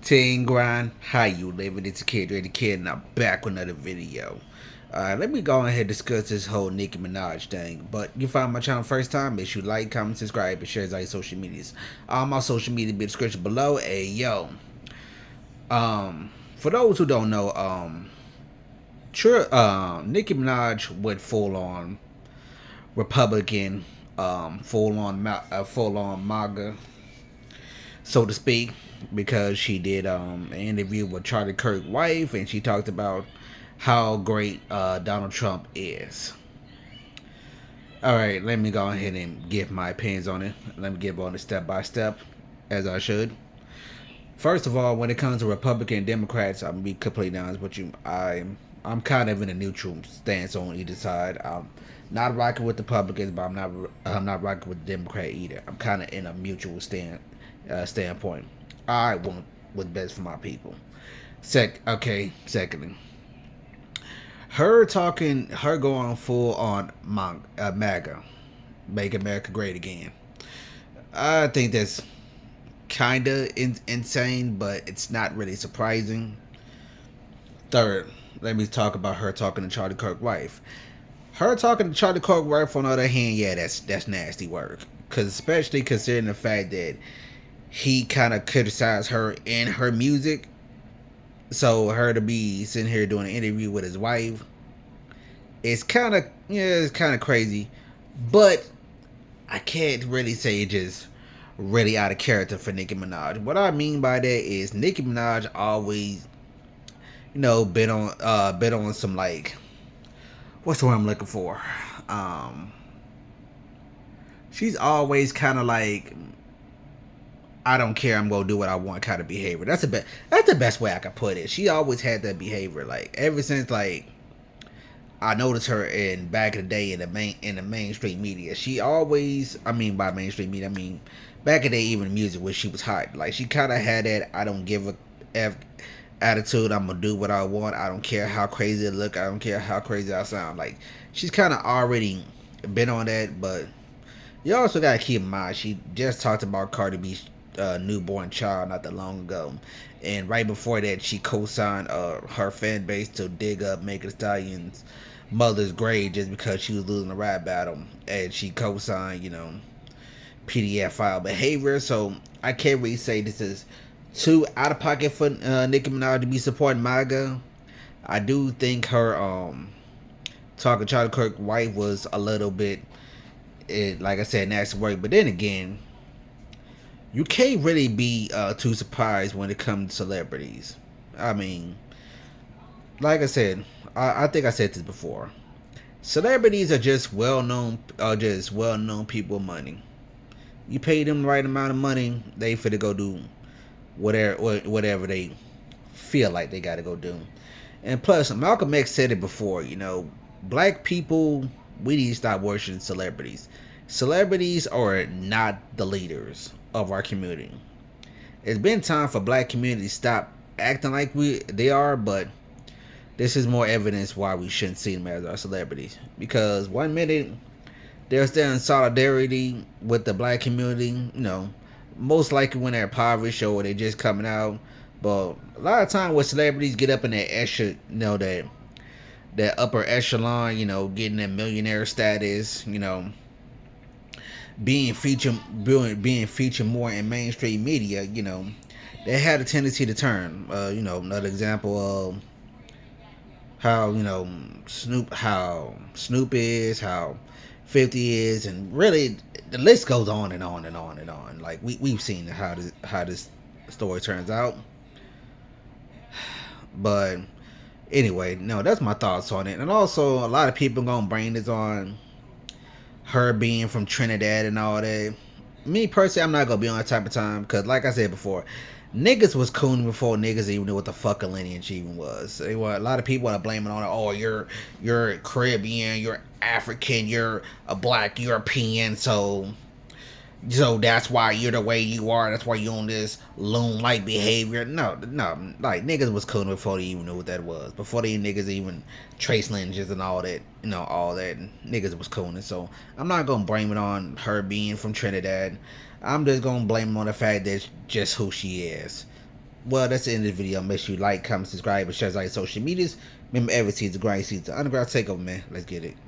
Team Grind, how you living? It's a kid, Dreythepoet, and I'm back with another video. Let me go ahead and discuss this whole Nicki Minaj thing. But you find my channel first time, make sure you like, comment, subscribe, and share all your social medias. All my social media be in the description below. Hey yo, for those who don't know, Nicki Minaj went full on Republican, full on MAGA, so to speak, because she did an interview with Charlie Kirk's wife, and she talked about how great Donald Trump is. All right, let me go ahead and give my opinions on it. Let me give on it step by step, as I should. First of all, when it comes to Republican and Democrats, I'm gonna be completely honest with you. I'm kind of in a neutral stance on either side. I'm not rocking with the Republicans, but I'm not rocking with the Democrat either. I'm kind of in a mutual standpoint. I want what's best for my people. Secondly, her going full on MAGA, make America great again. I think that's kind of insane, but it's not really surprising. Third, let me talk about her talking to Charlie Kirk's wife. Her talking to Charlie Kirk's wife, on the other hand, yeah, that's nasty work. Cause especially considering the fact that he kind of criticized her in her music, so her to be sitting here doing an interview with his wife, it's kind of crazy. But I can't really say it's just really out of character for Nicki Minaj. What I mean by that is Nicki Minaj always, been on some, like, what's the word I'm looking for? She's always kind of like, I don't care, I'm gonna do what I want kind of behavior. That's the best way I could put it. She always had that behavior, like ever since, like, I noticed her in back in the day in the mainstream media. She always, I mean by mainstream media, I mean back in the day, even music when she was hot. Like, she kind of had that I don't give a f attitude. I'm gonna do what I want. I don't care how crazy it look. I don't care how crazy I sound. Like, she's kind of already been on that. But you also gotta keep in mind, she just talked about Cardi B's newborn child not that long ago, and right before that she co-signed her fan base to dig up Megan Thee Stallion's mother's grave just because she was losing a rap battle, and she co-signed, PDF file behavior. So I can't really say this is too out of pocket for Nicki Minaj to be supporting MAGA. I do think her talking Charlie Kirk's wife was a little bit, like I said, nasty work. But then again, you can't really be too surprised when it comes to celebrities. I mean, like I said, I think I said this before. Celebrities are just well-known people with money. You pay them the right amount of money, they finna go do whatever they feel like they gotta go do. And plus, Malcolm X said it before, black people, we need to stop worshiping celebrities. Celebrities are not the leaders of our community. It's been time for black community to stop acting like they are, but this is more evidence why we shouldn't see them as our celebrities. Because one minute they're still in solidarity with the black community, most likely when they're impoverished or they're just coming out. But a lot of time when celebrities get up in that extra, that upper echelon, getting that millionaire status, being featured more in mainstream media, they had a tendency to turn. Another example of how Snoop is, how 50 is, and really the list goes on and on and on and on. Like, we've seen how this story turns out. But anyway, no, that's my thoughts on it. And also, a lot of people gonna bring this on her being from Trinidad and all that. Me personally, I'm not gonna be on that type of time, because like I said before, niggas was cooning before niggas even knew what the fuck a lineage even was. A lot of people want to blame it on it. Oh, you're Caribbean, you're African, you're a black European, so that's why you're the way you are. That's why you on this loon-like behavior. No, like, niggas was cooning before they even knew what that was. Before they niggas even trace lineages and all that, all that. Niggas was cooning. So I'm not gonna blame it on her being from Trinidad. I'm just gonna blame it on the fact that it's just who she is. well, that's the end of the video. Make sure you like, comment, subscribe, and share our social medias. Remember, every season, grind season, underground takeover, man. Let's get it.